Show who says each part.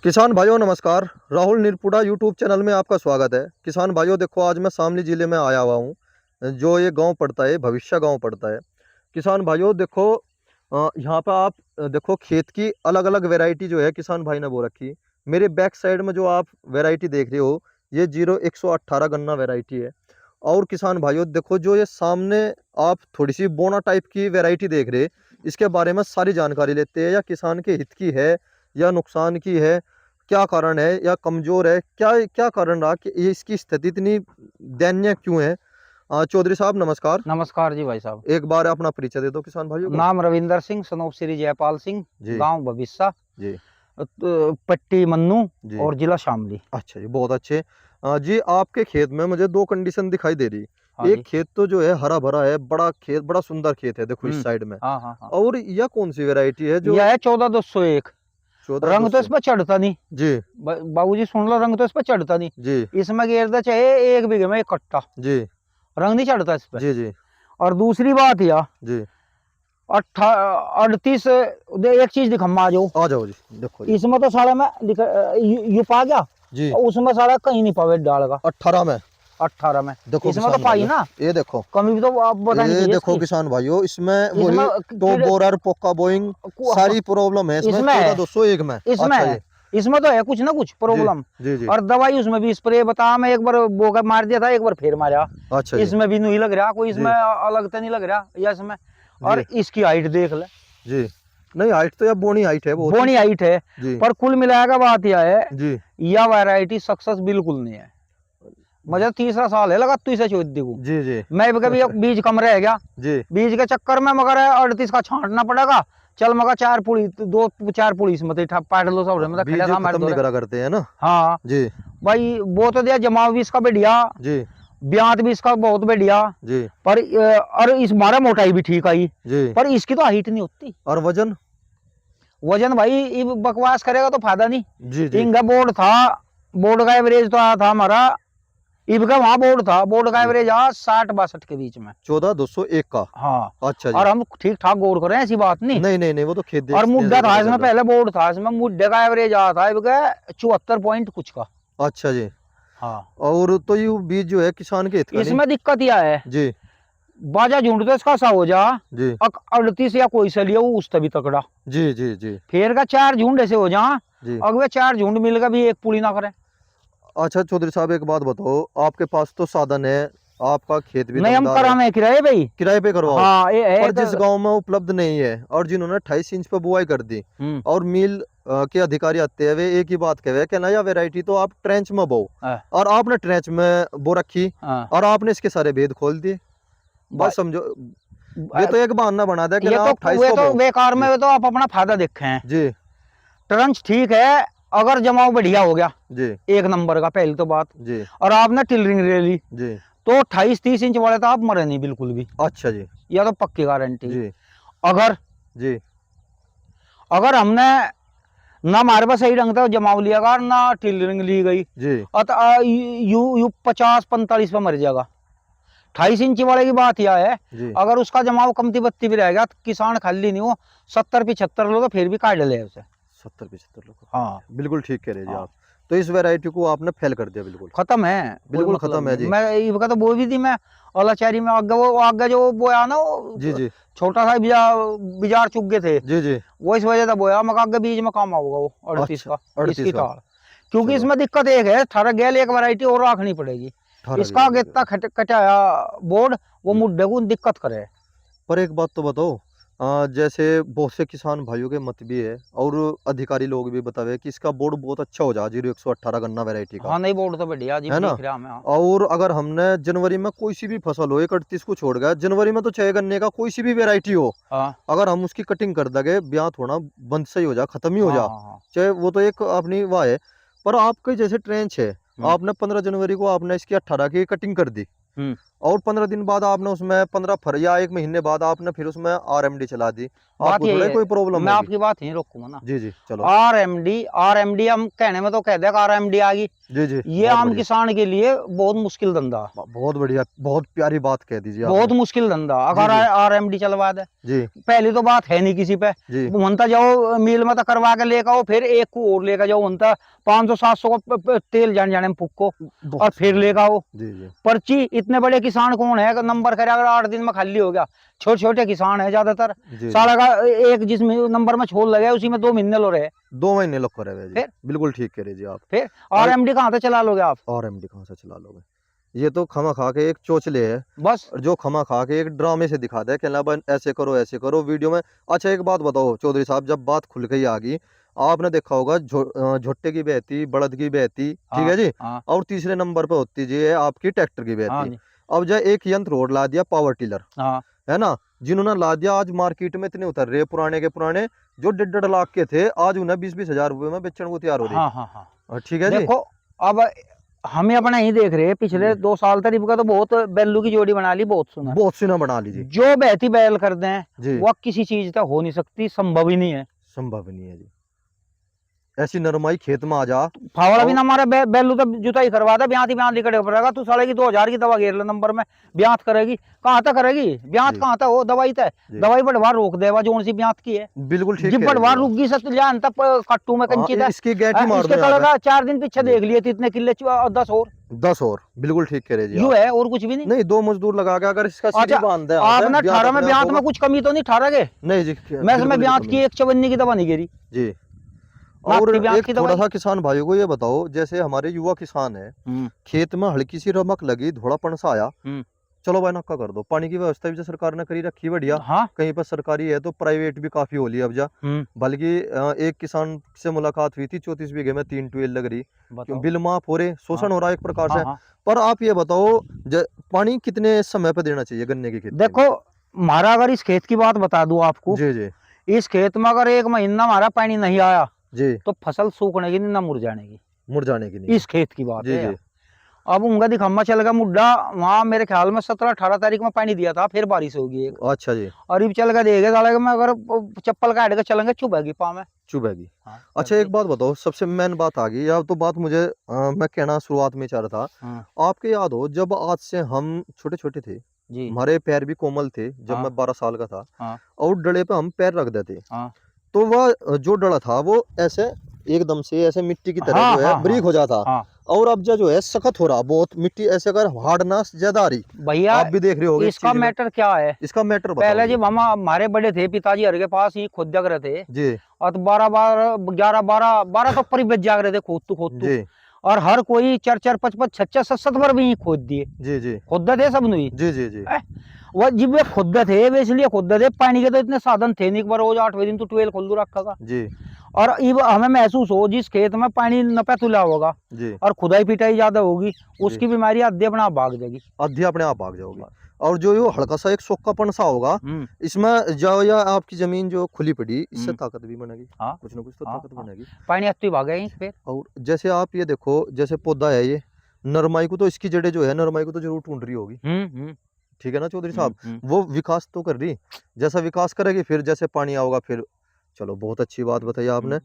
Speaker 1: किसान भाइयों नमस्कार। राहुल निरपुड़ा यूट्यूब चैनल में आपका स्वागत है। किसान भाइयों देखो, आज मैं शामली जिले में आया हुआ हूँ। जो ये गांव पड़ता है भविष्य गांव पड़ता है। किसान भाइयों देखो, यहाँ पे आप देखो खेत की अलग अलग वैरायटी जो है किसान भाई ने बो रखी। मेरे बैक साइड में जो आप वैरायटी देख रहे हो ये 0118 गन्ना वैरायटी है। और किसान भाइयों देखो, जो ये सामने आप थोड़ी सी बोना टाइप की वैरायटी देख रहे, इसके बारे में सारी जानकारी लेते हैं। या किसान के हित की है या नुकसान की है, क्या कारण है या कमजोर है, क्या क्या कारण रहा कि ये इसकी स्थिति इतनी दयनीय क्यों है। चौधरी साहब नमस्कार।
Speaker 2: नमस्कार जी भाई साहब।
Speaker 1: एक बार अपना परिचय दे दो किसान भाइयों को।
Speaker 2: नाम रविंदर सिंह, सनोप श्री जयपाल सिंह,
Speaker 1: जी
Speaker 2: गांव भविष्य,
Speaker 1: जी
Speaker 2: पट्टी मन्नू
Speaker 1: जी।
Speaker 2: और जिला शामली।
Speaker 1: अच्छा जी, बहुत अच्छे। जी, आपके खेत में मुझे दो कंडीशन दिखाई दे रही।
Speaker 2: हाँ
Speaker 1: एक
Speaker 2: जी।
Speaker 1: खेत तो जो है हरा भरा है, बड़ा खेत, बड़ा सुंदर खेत है, देखो इस
Speaker 2: हम्म।
Speaker 1: साइड में।
Speaker 2: हाँ हाँ हाँ।
Speaker 1: और यह कौन सी वैरायटी है जो
Speaker 2: यह है 14-201।
Speaker 1: 14
Speaker 2: रंग तो
Speaker 1: 200?
Speaker 2: इस पर चढ़ता नहीं।
Speaker 1: जी
Speaker 2: बाबूजी सुन लो, रंग तो इस पर चढ़ता नहीं।
Speaker 1: जी
Speaker 2: इसमें गेरदा चाहे 1 बीघे में 1 कट्टा,
Speaker 1: जी
Speaker 2: रंग नहीं चढ़ता इस पे।
Speaker 1: जी जी
Speaker 2: और दूसरी बात यह
Speaker 1: जी।
Speaker 2: 38 एक चीज दिखा जो
Speaker 1: आ जाओ जी, देखो जी।
Speaker 2: इसमें तो साला मैं यू पा गया,
Speaker 1: जी
Speaker 2: और उसमें साला कहीं नहीं पावे डाल का।
Speaker 1: 18 में
Speaker 2: 18 में
Speaker 1: देखो
Speaker 2: इसमें तो
Speaker 1: किसान
Speaker 2: पाई
Speaker 1: भाइयों,
Speaker 2: ना,
Speaker 1: ये देखो,
Speaker 2: कमी भी तो आप बतानी
Speaker 1: ये
Speaker 2: चाहिए
Speaker 1: देखो
Speaker 2: इसकी।
Speaker 1: किसान भाइयों, इसमें
Speaker 2: इसमें
Speaker 1: वही टॉप
Speaker 2: कीड़े
Speaker 1: बोरर पोका बोइंग सारी प्रॉब्लम है इसमें
Speaker 2: इसमें
Speaker 1: 14
Speaker 2: है,
Speaker 1: 201 में।
Speaker 2: इसमें
Speaker 1: अच्छा
Speaker 2: है,
Speaker 1: जी
Speaker 2: इसमें तो है कुछ ना कुछ
Speaker 1: जी
Speaker 2: प्रॉब्लम।
Speaker 1: जी जी।
Speaker 2: और दवाई उसमें भी स्प्रे बता, मैं एक बार बोगा मार दिया था, एक बार फिर मारा।
Speaker 1: अच्छा जी
Speaker 2: इसमें भी नहीं लग रहा कोई, इसमें
Speaker 1: जी
Speaker 2: अलग तो नहीं लग रहा या इसमें। और
Speaker 1: जी
Speaker 2: इसकी हाइट देख ले,
Speaker 1: जी। नहीं, हाइट तो यार बोनी हाइट है बहुत ही।
Speaker 2: बोनी हाइट है।
Speaker 1: जी
Speaker 2: पर कुल मिलाकर बात यह है,
Speaker 1: जी
Speaker 2: यह वैरायटी सक्सेस बिल्कुल नहीं है। मुझे तीसरा साल है लगा तू इसे छोड़ दी को।
Speaker 1: जी जी
Speaker 2: मैं कभी एक बीज कम रह गया,
Speaker 1: जी
Speaker 2: बीज के चक्कर में मगर 38 का छांटना पड़ेगा। चल मगर 4 पुड़ी, 2-4 पुड़ी इसमें पाट लो सब मतलब खड़ा
Speaker 1: बीज
Speaker 2: था हमारे
Speaker 1: खत्म नहीं
Speaker 2: दौरे।
Speaker 1: करा करते हैं ना।
Speaker 2: हाँ
Speaker 1: जी
Speaker 2: भाई, वो तो दिया जमाव भी इसका बढ़िया,
Speaker 1: जी
Speaker 2: ब्यात भी इसका बहुत बढ़िया।
Speaker 1: जी
Speaker 2: पर और इस मारा मोटाई भी ठीक आई,
Speaker 1: जी।
Speaker 2: पर इसकी तो हाइट नहीं होती।
Speaker 1: और वजन?
Speaker 2: वजन भाई ये बकवास करेगा तो फायदा नहीं।
Speaker 1: जी जी
Speaker 2: इनका बोर्ड था, बोर्ड का एवरेज तो आया था हमारा, इनका वहां बोर्ड था, बोर्ड का
Speaker 1: जी।
Speaker 2: एवरेज आया 60-62 के बीच में।
Speaker 1: 14 201 का?
Speaker 2: हाँ।
Speaker 1: अच्छा जी।
Speaker 2: और हम ठीक ठाक गौर करें, ऐसी बात नहीं।
Speaker 1: नहीं नहीं नहीं, वो तो खेत
Speaker 2: और
Speaker 1: देखने
Speaker 2: मुद्दा
Speaker 1: से
Speaker 2: था
Speaker 1: पता
Speaker 2: इसमें,
Speaker 1: चल रहा।
Speaker 2: पहले बोर्ड था इसमें, मुद्दे का एवरेज आया था 74 पॉइंट कुछ का।
Speaker 1: अच्छा जी।
Speaker 2: हाँ।
Speaker 1: और तो ये बीज जो है किसान के हित का नहीं।
Speaker 2: इसमें दिक्कत यह है,
Speaker 1: जी
Speaker 2: बाजा झुंड तो इसका सा हो जा,
Speaker 1: जी
Speaker 2: 38 या कोई सा लिया वो उस तभी तकड़ा।
Speaker 1: जी जी जी
Speaker 2: फिर का 4 झुंड ऐसे हो जा,
Speaker 1: जी।
Speaker 2: अगले 4 झुंड मिलकर भी एक पुली ना करे।
Speaker 1: अच्छा चौधरी साहब, एक बात बताओ, आपके पास तो साधन है, आपका खेत भी
Speaker 2: नहीं हम
Speaker 1: दमदार है,
Speaker 2: करा में किराए भाई।
Speaker 1: किराए पे करवाओ।
Speaker 2: हाँ ये है
Speaker 1: पर जिस गांव में उपलब्ध नहीं है और जिन्होंने 28 इंच पे बुआई कर दी,
Speaker 2: हम्म।
Speaker 1: और मिल के अधिकारी आते हैं, वे एक ही बात कहे कि नया वैरायटी तो आप ट्रेंच में बो,
Speaker 2: हाँ,
Speaker 1: और आपने ट्रेंच में बो रखी
Speaker 2: हाँ।
Speaker 1: और आपने इसके सारे भेद खोल दिए। बस समझो, ये तो एक बहाना बना दिया कि
Speaker 2: ये
Speaker 1: ना
Speaker 2: तो
Speaker 1: आप 28
Speaker 2: वे
Speaker 1: को
Speaker 2: तो
Speaker 1: बो।
Speaker 2: बेकार में,
Speaker 1: जी
Speaker 2: वे तो आप अपना फायदा देखे हैं।
Speaker 1: जी
Speaker 2: ट्रंच ठीक है, अगर जमाव बढ़िया हो गया
Speaker 1: जी
Speaker 2: एक नंबर का, पहली तो बात।
Speaker 1: जी
Speaker 2: और आपने टिलरिंग ले ली
Speaker 1: जी।
Speaker 2: तो 28-30 इंच वाले तो आप मरे नहीं बिल्कुल भी,
Speaker 1: अच्छा जी
Speaker 2: या तो पक्की गारंटी।
Speaker 1: जी
Speaker 2: अगर
Speaker 1: जी
Speaker 2: अगर हमने ना हमारे पास सही ढंग से जमाव लिया गया ना टिलरिंग ली गई,
Speaker 1: जी
Speaker 2: और यू 50-45 पे मर जाएगा। 28 इंची वाले की बात यह है,
Speaker 1: जी।
Speaker 2: अगर उसका जमाव कमती बत्ती भी रहेगा तो किसान खाली नहीं हो, 70-75 लोग तो फिर भी काट ले उसे।
Speaker 1: 70 75 लोग?
Speaker 2: हाँ
Speaker 1: बिल्कुल ठीक कह रहे जी
Speaker 2: हाँ।
Speaker 1: आप। तो इस वैरायटी को आपने फेल कर दिया बिल्कुल?
Speaker 2: खत्म है, कोई
Speaker 1: बिल्कुल
Speaker 2: मतलब
Speaker 1: खत्म है
Speaker 2: नहीं।
Speaker 1: जी।
Speaker 2: मैं ये कहता बो भी थी मैं अलाचारी में, आगे वो आगे जो बोया ना
Speaker 1: जी
Speaker 2: वो
Speaker 1: जी
Speaker 2: छोटा सा बिजार चुग गए थे,
Speaker 1: जी जी।
Speaker 2: वो इस वजह से बोया मैं आगे बीज में काम आऊंगा वो 38
Speaker 1: अच्छा,
Speaker 2: का।
Speaker 1: 38
Speaker 2: इसकी
Speaker 1: का?
Speaker 2: टाल, क्योंकि
Speaker 1: चलो,
Speaker 2: इसमें दिक्कत एक है, 18 गेल एक वैरायटी और रखनी पड़ेगी।
Speaker 1: 18
Speaker 2: इसका
Speaker 1: गेंद
Speaker 2: गेत्ता कटाया बोर्ड, वो
Speaker 1: जी।
Speaker 2: मुड्ढे को दिक्कत करे।
Speaker 1: पर एक बात तो बताओ, जैसे बहुत से किसान भाइयों के मत भी है और अधिकारी लोग भी बतावे कि इसका बोर्ड बहुत अच्छा हो जा 0118 गन्ना वैरायटी का,
Speaker 2: हाँ नहीं, बोर्ड तो बढ़िया जी
Speaker 1: है ना।
Speaker 2: दिख रहा हमें। हाँ
Speaker 1: और अगर हमने जनवरी में कोई सी भी फसल हो, 31 को छोड़ गया, जनवरी में तो 6 गन्ने का कोई सी भी वैरायटी हो,
Speaker 2: हाँ
Speaker 1: अगर हम उसकी कटिंग कर देंगे, ब्याह थोड़ा बंद से ही हो जा, खत्म ही हो
Speaker 2: हाँ
Speaker 1: जा,
Speaker 2: हाँ हाँ।
Speaker 1: चाहे वो तो एक अपनी वाह है। पर आपके जैसे ट्रेंच है,
Speaker 2: हम्म
Speaker 1: आपने 15 जनवरी को आपने इसकी 18 की कटिंग कर दी,
Speaker 2: हम्म।
Speaker 1: और 15 दिन बाद आपने उसमें 15 फर या 1 महीने बाद आपने फिर उसमें RMD चला दी,
Speaker 2: बात
Speaker 1: आपको
Speaker 2: यही
Speaker 1: थोड़ा
Speaker 2: है,
Speaker 1: कोई प्रॉब्लम
Speaker 2: मैं
Speaker 1: होगी।
Speaker 2: आपकी बात यहीं रोकूंगा ना।
Speaker 1: जी जी चलो।
Speaker 2: आरएमडी हम कहने में तो कह देगा आरएमडी आ गई,
Speaker 1: जी जी
Speaker 2: ये
Speaker 1: बहुत
Speaker 2: आम
Speaker 1: बढ़िया,
Speaker 2: किसान के लिए बहुत मुश्किल धंधा,
Speaker 1: बहुत बढ़िया, बहुत प्यारी बात कह दीजिए आपने।
Speaker 2: बहुत मुश्किल धंधा
Speaker 1: जी
Speaker 2: अगर
Speaker 1: जी
Speaker 2: आरएमडी चलवा दे।
Speaker 1: जी
Speaker 2: पहली तो बात है नहीं किसी पे,
Speaker 1: जी
Speaker 2: मनता जाओ मिल में तो करवा के लेकर आओ, फिर एक को और लेकर जाओ, मनता 500-700 का तेल जाने में फूको और
Speaker 1: बहुत
Speaker 2: फिर
Speaker 1: सही।
Speaker 2: लेकर आओ
Speaker 1: जी जी
Speaker 2: पर्ची। इतने बड़े किसान कौन है कि नंबर करे अगर 8 दिन में खाली हो गया? छोटे छोटे किसान है ज्यादातर,
Speaker 1: जी जी
Speaker 2: साला का एक जिसमें नंबर में छोड़ लगे उसी में 2 महीने लो रहे।
Speaker 1: 2 महीने लग कर रहे जी,
Speaker 2: फिर
Speaker 1: बिल्कुल ठीक कह रहे जी आप।
Speaker 2: फिर
Speaker 1: और
Speaker 2: आरएमडी कहाँ से चला लोगे आप?
Speaker 1: RMD कहाँ से चला लोगे? ये तो खमा खा के एक चोचले है,
Speaker 2: बस
Speaker 1: और जो खमा खा के एक ड्रामे से दिखा दे कि ना भाई ऐसे करो वीडियो में। अच्छा एक बात बताओ चौधरी साहब, जब बात खुल के ही आ गई, आपने देखा होगा झुट्टे की बहती, बड़द की बहती, ठीक
Speaker 2: हाँ
Speaker 1: है जी,
Speaker 2: हाँ
Speaker 1: और तीसरे नंबर पे होती जी है आपकी ट्रैक्टर की
Speaker 2: हाँ
Speaker 1: बहती।
Speaker 2: जी
Speaker 1: अब जो एक यंत्र और ला दिया, पावर टिलर,
Speaker 2: हाँ
Speaker 1: है ना, जिन्होंने ला दिया, आज मार्केट में इतने उतर रहे पुराने के पुराने, जो 1.5 लाख के थे, आज उन्हें 20-20 हजार रुपए में बेचने को तैयार हो रही।
Speaker 2: हाँ हाँ हाँ।
Speaker 1: ठीक है जी।
Speaker 2: देखो अब हमें अपना ही देख रहे हैं, पिछले
Speaker 1: जी
Speaker 2: 2 साल तक का तो बहुत बैलू की जोड़ी बना ली, बहुत सुना।
Speaker 1: बहुत सी ना बना लीजिए।
Speaker 2: जो बहती बैल कर दें
Speaker 1: जी
Speaker 2: वो किसी चीज तक हो नहीं सकती, संभव ही नहीं है।
Speaker 1: संभव नहीं है जी, ऐसी नरमाई खेत में आ जा।
Speaker 2: फावड़ा भी
Speaker 1: और
Speaker 2: ना हमारे बैलू तो जुताई करवा दे, ब्यात ही खड़े पड़ेगा तू, साले की 2000 की दवा घेर ले नंबर में, ब्यात करेगी कहाँ तक करेगी? ब्यात
Speaker 1: जी
Speaker 2: कहाँ तक हो? दवाई तक
Speaker 1: जी
Speaker 2: दवाई बढ़वार रोक देवा जोन सी ब्यात की है।
Speaker 1: बिल्कुल ठीक
Speaker 2: जिब
Speaker 1: कह रहे जी
Speaker 2: बढ़वार
Speaker 1: आप।
Speaker 2: रुक गई सत जान तब कट्टू में
Speaker 1: हाँ
Speaker 2: कंची था।
Speaker 1: इसकी गैठी मार
Speaker 2: इसके
Speaker 1: दो यहाँ
Speaker 2: तले
Speaker 1: पे।
Speaker 2: का 4 दिन पीछे
Speaker 1: जी
Speaker 2: देख लिए थे इतने किले 10 और
Speaker 1: 10 और, बिल्कुल ठीक कह रहे जी
Speaker 2: यू
Speaker 1: आप।
Speaker 2: है और कुछ भी नहीं।
Speaker 1: नहीं 2 मजदूर लगा के अगर इसका सीढ़ी
Speaker 2: अच्छा
Speaker 1: बांध दे यहाँ से,
Speaker 2: आपने
Speaker 1: ब्यात
Speaker 2: 18 में
Speaker 1: अपने आप
Speaker 2: ब्यात
Speaker 1: होगा।
Speaker 2: में कुछ कमी तो नहीं 18 के?
Speaker 1: नहीं जी
Speaker 2: मैं
Speaker 1: बिल्कुल भी
Speaker 2: ब्यात
Speaker 1: कमी
Speaker 2: की
Speaker 1: नहीं।
Speaker 2: एक 54 की दवा नहीं गिरी,
Speaker 1: जी और
Speaker 2: नाती ब्यात
Speaker 1: एक
Speaker 2: की
Speaker 1: थोड़ा
Speaker 2: दवाई।
Speaker 1: सा किसान भाइयों को ये बताओ, जैसे हमारे युवा किसान है, खेत में हल्की सी रमक लगी, धोड़ापन सा आया, चलो भाई नक्का कर दो। पानी की व्यवस्था भी जो सरकार ने करी रखी बढ़िया,
Speaker 2: हाँ
Speaker 1: कहीं पर सरकारी है तो प्राइवेट भी काफी हो लिया अब जा। बल्कि एक किसान से मुलाकात हुई थी, 34 बीघे में 3 ट्यूबवेल लग रही, क्यों
Speaker 2: बताओ।
Speaker 1: बिल माफ हो रहे,
Speaker 2: हाँ
Speaker 1: शोषण हो रहा है एक प्रकार
Speaker 2: हाँ
Speaker 1: से।
Speaker 2: हाँ
Speaker 1: पर आप ये बताओ, पानी कितने समय पर देना चाहिए गन्ने की खेती में?
Speaker 2: देखो, हमारा अगर इस खेत की बात बता दूं आपको,
Speaker 1: जी जी
Speaker 2: इस खेत में अगर 1 महीना हमारा पानी नहीं आया
Speaker 1: जी
Speaker 2: तो फसल सूखने की नहीं ना मुरझाने की।
Speaker 1: मुरझाने की नहीं
Speaker 2: इस
Speaker 1: है।
Speaker 2: खेत की बात
Speaker 1: जी
Speaker 2: है
Speaker 1: जी
Speaker 2: यार। अब उनका दिखम्मा चल गया मुड्डा, वहां मेरे ख्याल में 17-18 तारीख में पानी दिया था, फिर बारिश होगी एक,
Speaker 1: अच्छा जी
Speaker 2: और अब चल के देखे साले मैं अगर चप्पल काट के चलेंगे चुभेगी पाँव में।
Speaker 1: चुभेगी।
Speaker 2: हाँ
Speaker 1: अच्छा एक बात बताओ, सबसे मेन बात आ गई अब तो, बात मुझे मैं कहना शुरुआत में चाह रहा
Speaker 2: हाँ
Speaker 1: था, आपके याद हो जब आज से हम छोटे छोटे थे,
Speaker 2: जी
Speaker 1: हमारे पैर भी कोमल थे, जब
Speaker 2: हाँ
Speaker 1: मैं 12 साल का था,
Speaker 2: हाँ
Speaker 1: और डले पे हम पैर रख देते,
Speaker 2: हाँ
Speaker 1: तो वह जो डला था वो ऐसे एकदम से ऐसे मिट्टी की तरह
Speaker 2: हाँ
Speaker 1: जो है
Speaker 2: हाँ हाँ
Speaker 1: ब्रीक हो जाता,
Speaker 2: हाँ
Speaker 1: और अब जो है सख्त हो रहा बहुत, मिट्टी ऐसे अगर हार्डनेस ज्यादा आ रही।
Speaker 2: भैया,
Speaker 1: आप भी देख रहे होगे इस
Speaker 2: इसका
Speaker 1: चीज में,
Speaker 2: मैटर क्या है?
Speaker 1: इसका मैटर बताओ
Speaker 2: पहले
Speaker 1: जी।
Speaker 2: जब हम हमारे बड़े थे पिताजी हर के पास ही खुद जग रहे थे,
Speaker 1: जी
Speaker 2: और तो 12 तो परिबत जाग रहे थे खोद तू,
Speaker 1: जी
Speaker 2: और हर कोई 4-4 5-5 6-6 7-7 बार भी खोद दिए,
Speaker 1: जी जी
Speaker 2: खुद थे सब नहीं।
Speaker 1: जी जी जी
Speaker 2: वो जब वे खुद थे वे इसलिए खुद थे, पानी के तो इतने साधन थे नहीं, एक बार रोज 8वें दिन तो ट्वेल खोल दू रखा था।
Speaker 1: जी
Speaker 2: और अब हमें महसूस हो जिस खेत में पानी नपा तुला होगा
Speaker 1: जी
Speaker 2: और खुदाई पिटाई ज्यादा होगी,
Speaker 1: जी
Speaker 2: उसकी बीमारी आधी अपना आप भाग जाएगी।
Speaker 1: आधी अपने आप भाग जाओगी। और जो ये हल्का सा एक सोक्कापन सा होगा,
Speaker 2: हम्म
Speaker 1: इसमें जो या आपकी जमीन जो खुली पड़ी, इससे
Speaker 2: हम्म,
Speaker 1: ताकत भी बनेगी,
Speaker 2: हाँ
Speaker 1: कुछ ना कुछ तो
Speaker 2: हाँ
Speaker 1: ताकत
Speaker 2: हाँ,
Speaker 1: बनेगी।
Speaker 2: पानी आती भागेगी फिर।
Speaker 1: और जैसे आप ये देखो, जैसे पौधा है ये, नरमाई को तो इसकी जड़ें जो है नरमाई को तो जरूर ढूंढ रही होगी,
Speaker 2: हम्म।
Speaker 1: ठीक है ना चौधरी साहब,
Speaker 2: हम्म।
Speaker 1: वो विकास तो कर रही, जैसा विकास करेगी फिर जैसे पानी आओगा फिर, चलो बहुत अच्छी बात बताई आपने।